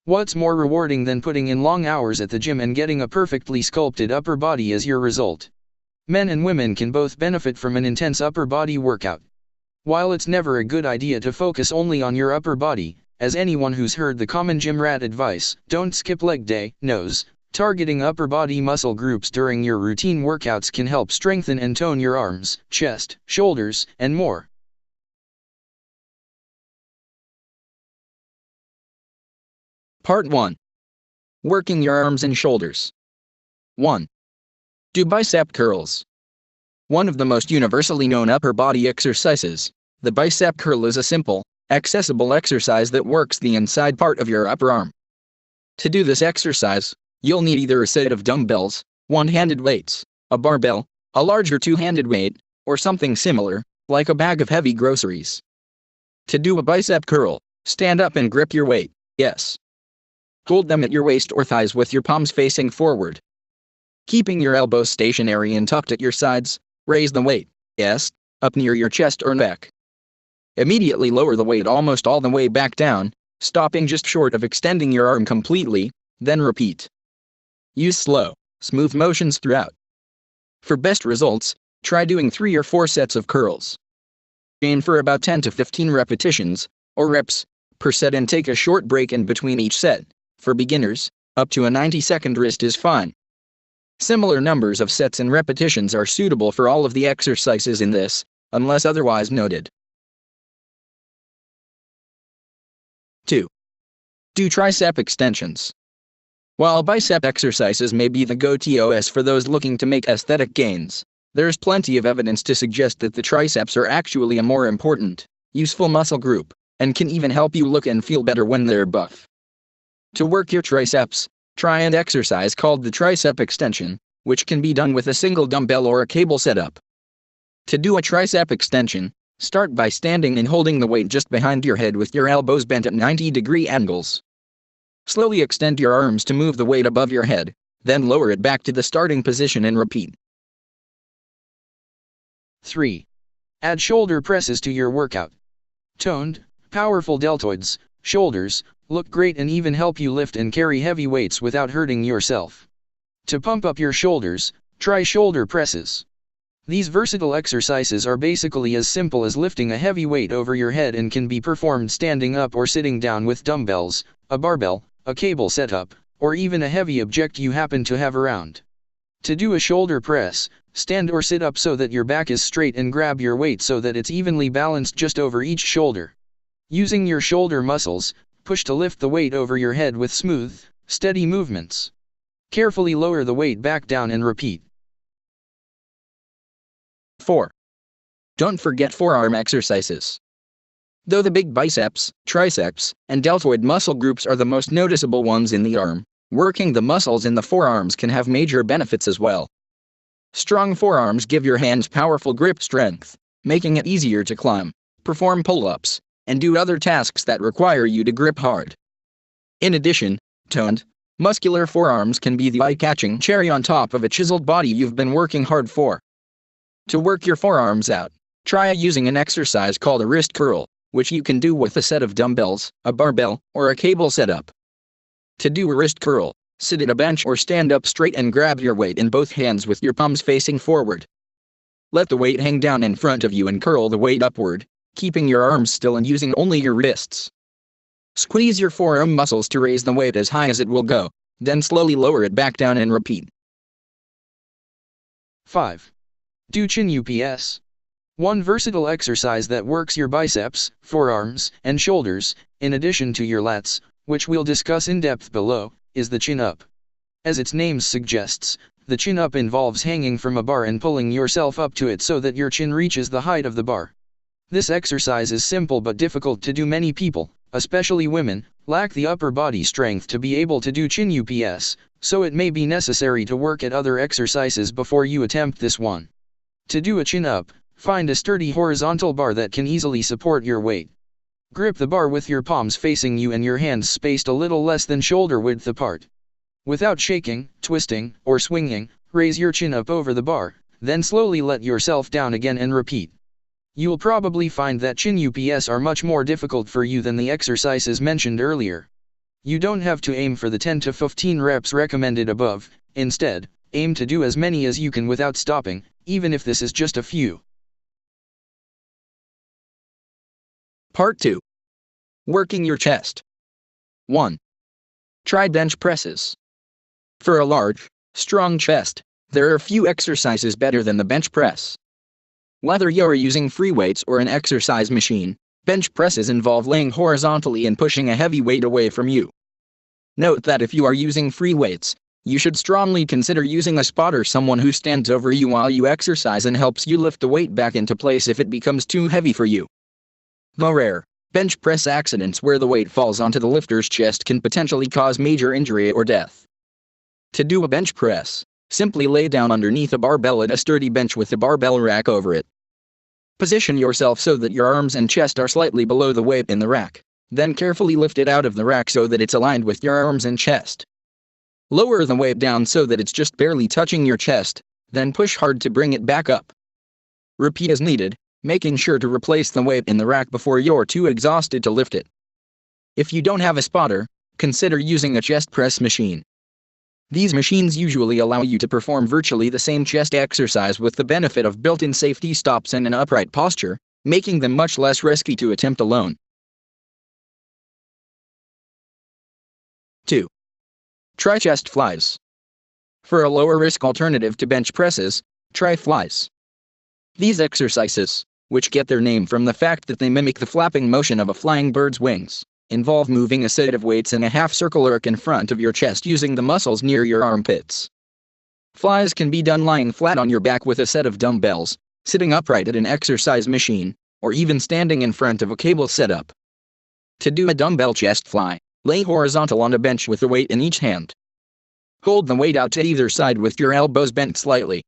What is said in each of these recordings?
What's more rewarding than putting in long hours at the gym and getting a perfectly sculpted upper body as your result? Men and women can both benefit from an intense upper body workout. While it's never a good idea to focus only on your upper body, as anyone who's heard the common gym rat advice, don't skip leg day, knows, targeting upper body muscle groups during your routine workouts can help strengthen and tone your arms, chest, shoulders, and more. Part 1. Working your arms and shoulders. 1. Do bicep curls. One of the most universally known upper body exercises, the bicep curl is a simple, accessible exercise that works the inside part of your upper arm. To do this exercise, you'll need either a set of dumbbells, one-handed weights, a barbell, a larger two-handed weight, or something similar, like a bag of heavy groceries. To do a bicep curl, stand up and grip your weight, yes. Hold them at your waist or thighs with your palms facing forward. Keeping your elbows stationary and tucked at your sides, raise the weight, yes, up near your chest or neck. Immediately lower the weight almost all the way back down, stopping just short of extending your arm completely, then repeat. Use slow, smooth motions throughout. For best results, try doing 3 or 4 sets of curls. Aim for about 10 to 15 repetitions, or reps, per set and take a short break in between each set. For beginners, up to a 90-second rest is fine. Similar numbers of sets and repetitions are suitable for all of the exercises in this, unless otherwise noted. 2. Do tricep extensions. While bicep exercises may be the go-to for those looking to make aesthetic gains, there's plenty of evidence to suggest that the triceps are actually a more important, useful muscle group, and can even help you look and feel better when they're buff. To work your triceps, try an exercise called the tricep extension, which can be done with a single dumbbell or a cable setup. To do a tricep extension, start by standing and holding the weight just behind your head with your elbows bent at 90-degree angles. Slowly extend your arms to move the weight above your head, then lower it back to the starting position and repeat. 3. Add shoulder presses to your workout. Toned, powerful deltoids, shoulders, look great and even help you lift and carry heavy weights without hurting yourself. To pump up your shoulders, try shoulder presses. These versatile exercises are basically as simple as lifting a heavy weight over your head and can be performed standing up or sitting down with dumbbells, a barbell, a cable setup, or even a heavy object you happen to have around. To do a shoulder press, stand or sit up so that your back is straight and grab your weight so that it's evenly balanced just over each shoulder. Using your shoulder muscles, push to lift the weight over your head with smooth, steady movements. Carefully lower the weight back down and repeat. 4. Don't forget forearm exercises. Though the big biceps, triceps, and deltoid muscle groups are the most noticeable ones in the arm, working the muscles in the forearms can have major benefits as well. Strong forearms give your hands powerful grip strength, making it easier to climb, perform pull-ups, and do other tasks that require you to grip hard. In addition, toned, muscular forearms can be the eye-catching cherry on top of a chiseled body you've been working hard for. To work your forearms out, try using an exercise called a wrist curl, which you can do with a set of dumbbells, a barbell, or a cable setup. To do a wrist curl, sit at a bench or stand up straight and grab your weight in both hands with your palms facing forward. Let the weight hang down in front of you and curl the weight upward, keeping your arms still and using only your wrists. Squeeze your forearm muscles to raise the weight as high as it will go, then slowly lower it back down and repeat. 5. Do chin UPS. One versatile exercise that works your biceps, forearms, and shoulders, in addition to your lats, which we'll discuss in depth below, is the chin up. As its name suggests, the chin up involves hanging from a bar and pulling yourself up to it so that your chin reaches the height of the bar. This exercise is simple but difficult to do. Many people, especially women, lack the upper body strength to be able to do chin UPS, so it may be necessary to work at other exercises before you attempt this one. To do a chin up, find a sturdy horizontal bar that can easily support your weight. Grip the bar with your palms facing you and your hands spaced a little less than shoulder width apart. Without shaking, twisting, or swinging, raise your chin up over the bar, then slowly let yourself down again and repeat. You'll probably find that chin UPS are much more difficult for you than the exercises mentioned earlier. You don't have to aim for the 10 to 15 reps recommended above, instead, aim to do as many as you can without stopping, even if this is just a few. Part 2. Working your chest. 1. Try bench presses. For a large, strong chest, there are few exercises better than the bench press. Whether you're using free weights or an exercise machine, bench presses involve laying horizontally and pushing a heavy weight away from you. Note that if you are using free weights, you should strongly consider using a spotter, someone who stands over you while you exercise and helps you lift the weight back into place if it becomes too heavy for you. Though rare, bench press accidents where the weight falls onto the lifter's chest can potentially cause major injury or death. To do a bench press, simply lay down underneath a barbell at a sturdy bench with a barbell rack over it. Position yourself so that your arms and chest are slightly below the weight in the rack, then carefully lift it out of the rack so that it's aligned with your arms and chest. Lower the weight down so that it's just barely touching your chest, then push hard to bring it back up. Repeat as needed, making sure to replace the weight in the rack before you're too exhausted to lift it. If you don't have a spotter, consider using a chest press machine. These machines usually allow you to perform virtually the same chest exercise with the benefit of built-in safety stops and an upright posture, making them much less risky to attempt alone. 2. Try chest flies. For a lower-risk alternative to bench presses, try flies. These exercises, which get their name from the fact that they mimic the flapping motion of a flying bird's wings, involve moving a set of weights in a half-circle arc in front of your chest using the muscles near your armpits. Flies can be done lying flat on your back with a set of dumbbells, sitting upright at an exercise machine, or even standing in front of a cable setup. To do a dumbbell chest fly, lay horizontal on a bench with a weight in each hand. Hold the weight out to either side with your elbows bent slightly.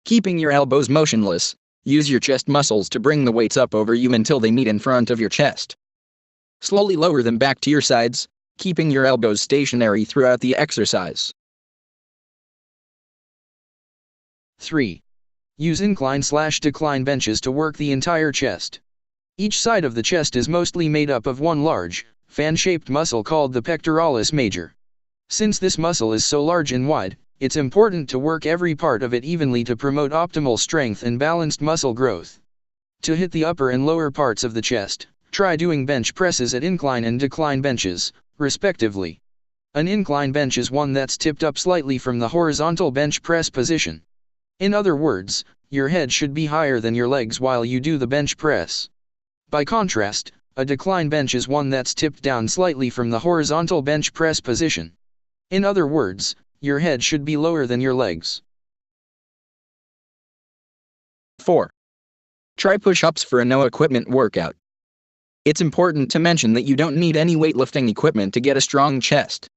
Keeping your elbows motionless, use your chest muscles to bring the weights up over you until they meet in front of your chest. Slowly lower them back to your sides, keeping your elbows stationary throughout the exercise. 3. Use incline/decline benches to work the entire chest. Each side of the chest is mostly made up of one large, fan-shaped muscle called the pectoralis major. Since this muscle is so large and wide, it's important to work every part of it evenly to promote optimal strength and balanced muscle growth. To hit the upper and lower parts of the chest, try doing bench presses at incline and decline benches, respectively. An incline bench is one that's tipped up slightly from the horizontal bench press position. In other words, your head should be higher than your legs while you do the bench press. By contrast, a decline bench is one that's tipped down slightly from the horizontal bench press position. In other words, your head should be lower than your legs. 4. Try push-ups for a no-equipment workout. It's important to mention that you don't need any weightlifting equipment to get a strong chest.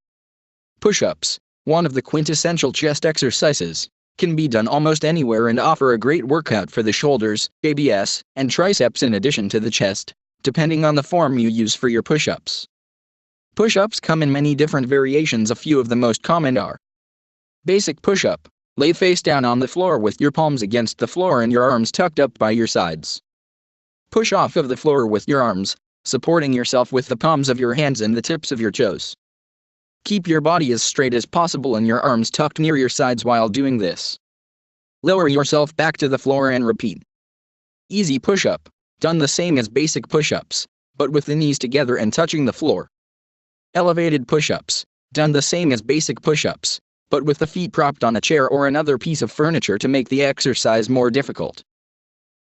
Push-ups, one of the quintessential chest exercises, can be done almost anywhere and offer a great workout for the shoulders, abs, and triceps in addition to the chest, depending on the form you use for your push-ups. Push-ups come in many different variations. A few of the most common are: basic push-up, lay face down on the floor with your palms against the floor and your arms tucked up by your sides. Push off of the floor with your arms, supporting yourself with the palms of your hands and the tips of your toes. Keep your body as straight as possible and your arms tucked near your sides while doing this. Lower yourself back to the floor and repeat. Easy push-up, done the same as basic push-ups, but with the knees together and touching the floor. Elevated push-ups, done the same as basic push-ups, but with the feet propped on a chair or another piece of furniture to make the exercise more difficult.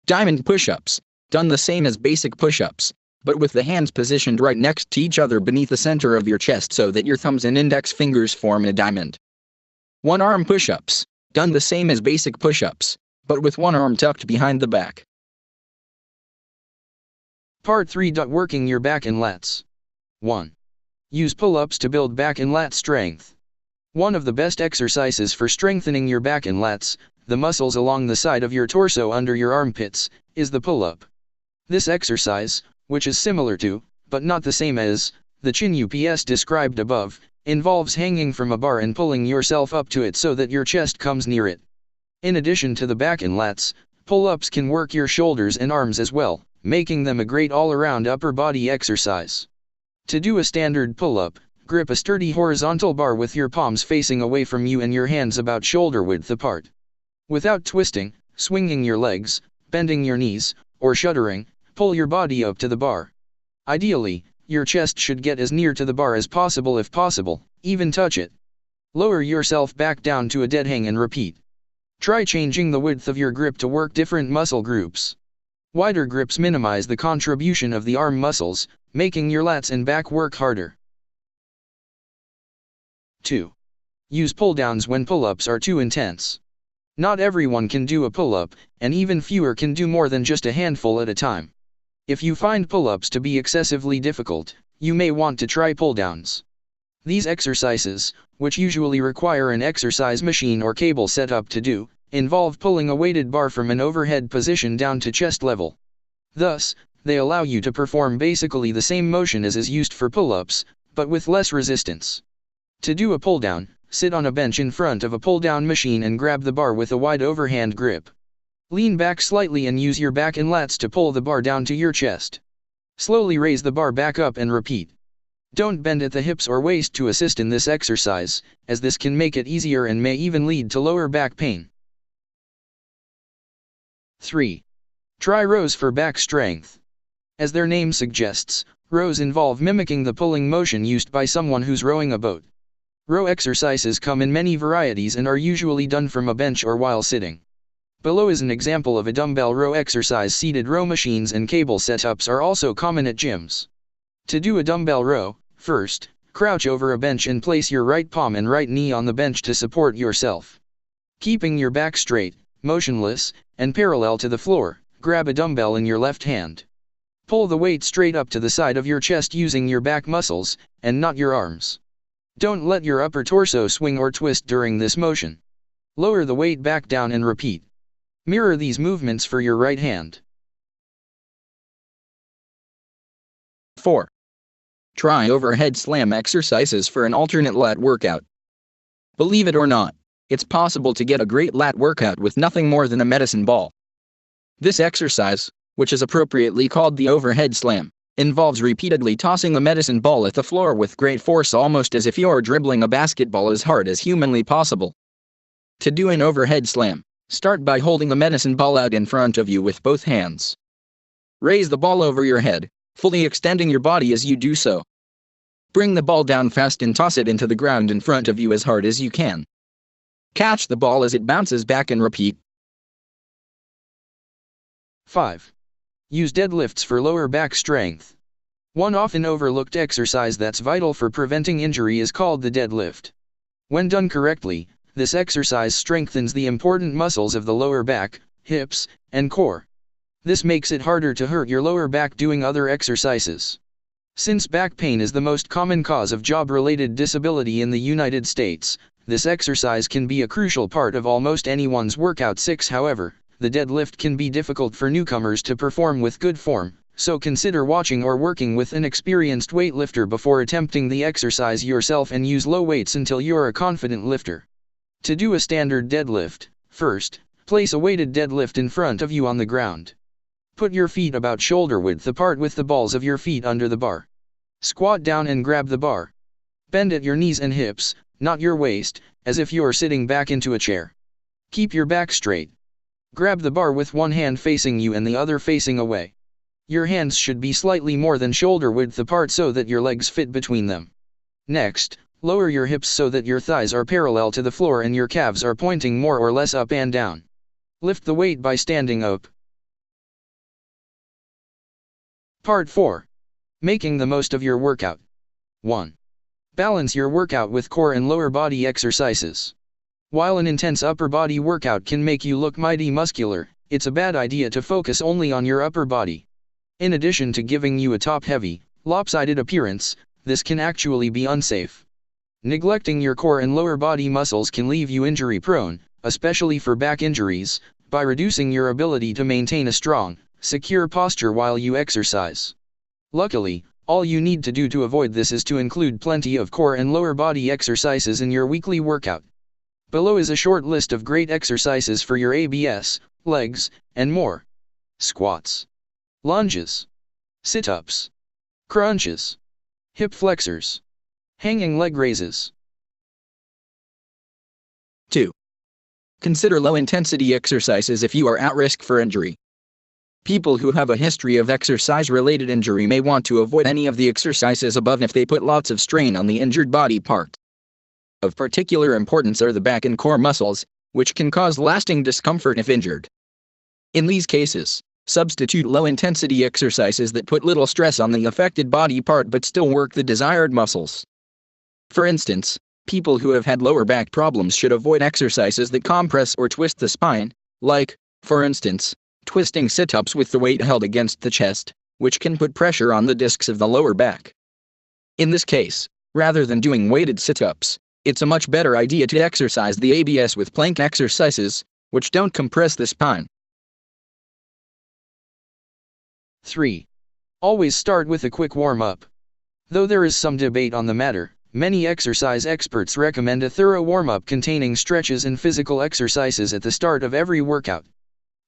Diamond push-ups, done the same as basic push-ups, but with the hands positioned right next to each other beneath the center of your chest so that your thumbs and index fingers form a diamond. One-arm push-ups, done the same as basic push-ups, but with one arm tucked behind the back. Part 3. Working your back and lats. 1. Use pull-ups to build back and lat strength. One of the best exercises for strengthening your back and lats, the muscles along the side of your torso under your armpits, is the pull-up. This exercise, which is similar to, but not the same as, the chin ups described above, involves hanging from a bar and pulling yourself up to it so that your chest comes near it. In addition to the back and lats, pull-ups can work your shoulders and arms as well, making them a great all-around upper body exercise. To do a standard pull-up, grip a sturdy horizontal bar with your palms facing away from you and your hands about shoulder width apart. Without twisting, swinging your legs, bending your knees, or shuddering, pull your body up to the bar. Ideally, your chest should get as near to the bar as possible if possible, even touch it. Lower yourself back down to a dead hang and repeat. Try changing the width of your grip to work different muscle groups. Wider grips minimize the contribution of the arm muscles, making your lats and back work harder. 2. Use pull-downs when pull-ups are too intense. Not everyone can do a pull-up, and even fewer can do more than just a handful at a time. If you find pull-ups to be excessively difficult, you may want to try pull-downs. These exercises, which usually require an exercise machine or cable setup to do, involve pulling a weighted bar from an overhead position down to chest level. Thus, they allow you to perform basically the same motion as is used for pull-ups, but with less resistance. To do a pull-down, sit on a bench in front of a pull-down machine and grab the bar with a wide overhand grip. Lean back slightly and use your back and lats to pull the bar down to your chest. Slowly raise the bar back up and repeat. Don't bend at the hips or waist to assist in this exercise, as this can make it easier and may even lead to lower back pain. 3. Try rows for back strength. As their name suggests, rows involve mimicking the pulling motion used by someone who's rowing a boat. Row exercises come in many varieties and are usually done from a bench or while sitting. Below is an example of a dumbbell row exercise. Seated row machines and cable setups are also common at gyms. To do a dumbbell row, first, crouch over a bench and place your right palm and right knee on the bench to support yourself. Keeping your back straight, motionless, and parallel to the floor, grab a dumbbell in your left hand. Pull the weight straight up to the side of your chest using your back muscles, and not your arms. Don't let your upper torso swing or twist during this motion. Lower the weight back down and repeat. Mirror these movements for your right hand. 4. Try overhead slam exercises for an alternate lat workout. Believe it or not, it's possible to get a great lat workout with nothing more than a medicine ball. This exercise, which is appropriately called the overhead slam, involves repeatedly tossing a medicine ball at the floor with great force, almost as if you're dribbling a basketball as hard as humanly possible. To do an overhead slam, start by holding the medicine ball out in front of you with both hands. Raise the ball over your head, fully extending your body as you do so. Bring the ball down fast and toss it into the ground in front of you as hard as you can. Catch the ball as it bounces back and repeat. 5. Use deadlifts for lower back strength. One often overlooked exercise that's vital for preventing injury is called the deadlift. When done correctly, this exercise strengthens the important muscles of the lower back, hips, and core. This makes it harder to hurt your lower back doing other exercises. Since back pain is the most common cause of job-related disability in the United States, this exercise can be a crucial part of almost anyone's workout. 6. However, the deadlift can be difficult for newcomers to perform with good form, so consider watching or working with an experienced weightlifter before attempting the exercise yourself, and use low weights until you're a confident lifter. To do a standard deadlift, first, place a weighted deadlift in front of you on the ground. Put your feet about shoulder width apart with the balls of your feet under the bar. Squat down and grab the bar. Bend at your knees and hips, not your waist, as if you're sitting back into a chair. Keep your back straight. Grab the bar with one hand facing you and the other facing away. Your hands should be slightly more than shoulder width apart so that your legs fit between them. Next, lower your hips so that your thighs are parallel to the floor and your calves are pointing more or less up and down. Lift the weight by standing up. Part 4. Making the most of your workout. 1. Balance your workout with core and lower body exercises. While an intense upper body workout can make you look mighty muscular, it's a bad idea to focus only on your upper body. In addition to giving you a top-heavy, lopsided appearance, this can actually be unsafe. Neglecting your core and lower body muscles can leave you injury-prone, especially for back injuries, by reducing your ability to maintain a strong, secure posture while you exercise. Luckily, all you need to do to avoid this is to include plenty of core and lower body exercises in your weekly workout. Below is a short list of great exercises for your abs, legs, and more. Squats, lunges, sit-ups, crunches, hip flexors, Hanging leg raises. 2. Consider low-intensity exercises if you are at risk for injury. People who have a history of exercise-related injury may want to avoid any of the exercises above if they put lots of strain on the injured body part. Of particular importance are the back and core muscles, which can cause lasting discomfort if injured. In these cases, substitute low-intensity exercises that put little stress on the affected body part but still work the desired muscles. For instance, people who have had lower back problems should avoid exercises that compress or twist the spine, like, for instance, twisting sit-ups with the weight held against the chest, which can put pressure on the discs of the lower back. In this case, rather than doing weighted sit-ups, it's a much better idea to exercise the abs with plank exercises, which don't compress the spine. 3. Always start with a quick warm-up. Though there is some debate on the matter, many exercise experts recommend a thorough warm-up containing stretches and physical exercises at the start of every workout.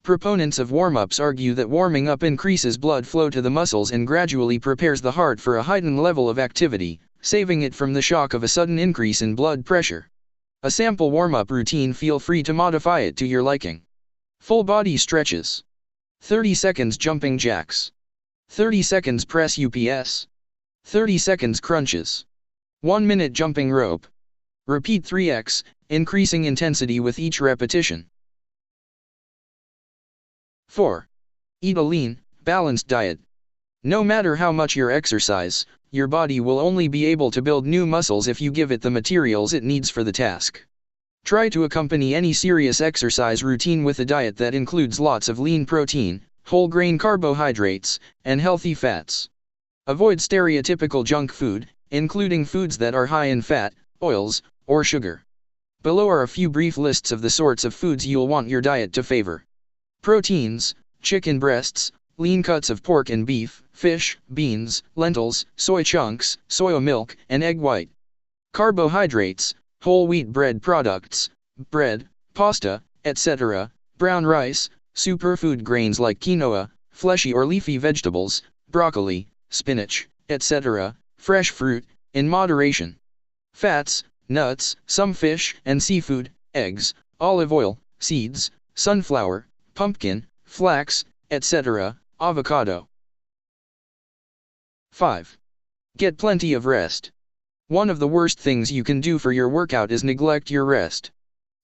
Proponents of warm-ups argue that warming up increases blood flow to the muscles and gradually prepares the heart for a heightened level of activity, saving it from the shock of a sudden increase in blood pressure. A sample warm-up routine, feel free to modify it to your liking. Full body stretches. 30 seconds jumping jacks. 30 seconds press ups. 30 seconds crunches. 1 minute jumping rope. Repeat 3x, increasing intensity with each repetition. 4. Eat a lean, balanced diet. No matter how much you exercise, your body will only be able to build new muscles if you give it the materials it needs for the task. Try to accompany any serious exercise routine with a diet that includes lots of lean protein, whole grain carbohydrates, and healthy fats. Avoid stereotypical junk food, including foods that are high in fat, oils, or sugar. Below are a few brief lists of the sorts of foods you'll want your diet to favor. Proteins: chicken breasts, lean cuts of pork and beef, fish, beans, lentils, soy chunks, soy milk, and egg white. Carbohydrates: whole wheat bread products, bread, pasta, etc., brown rice, superfood grains like quinoa, fleshy or leafy vegetables, broccoli, spinach, etc., fresh fruit, in moderation. Fats: nuts, some fish and seafood, eggs, olive oil, seeds, sunflower, pumpkin, flax, etc., avocado. 5. Get plenty of rest. One of the worst things you can do for your workout is neglect your rest.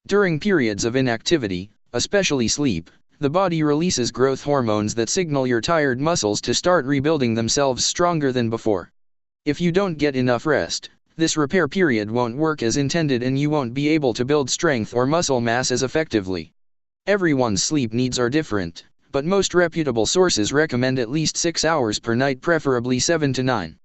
During periods of inactivity, especially sleep, the body releases growth hormones that signal your tired muscles to start rebuilding themselves stronger than before. If you don't get enough rest, this repair period won't work as intended and you won't be able to build strength or muscle mass as effectively. Everyone's sleep needs are different, but most reputable sources recommend at least 6 hours per night, preferably 7 to 9.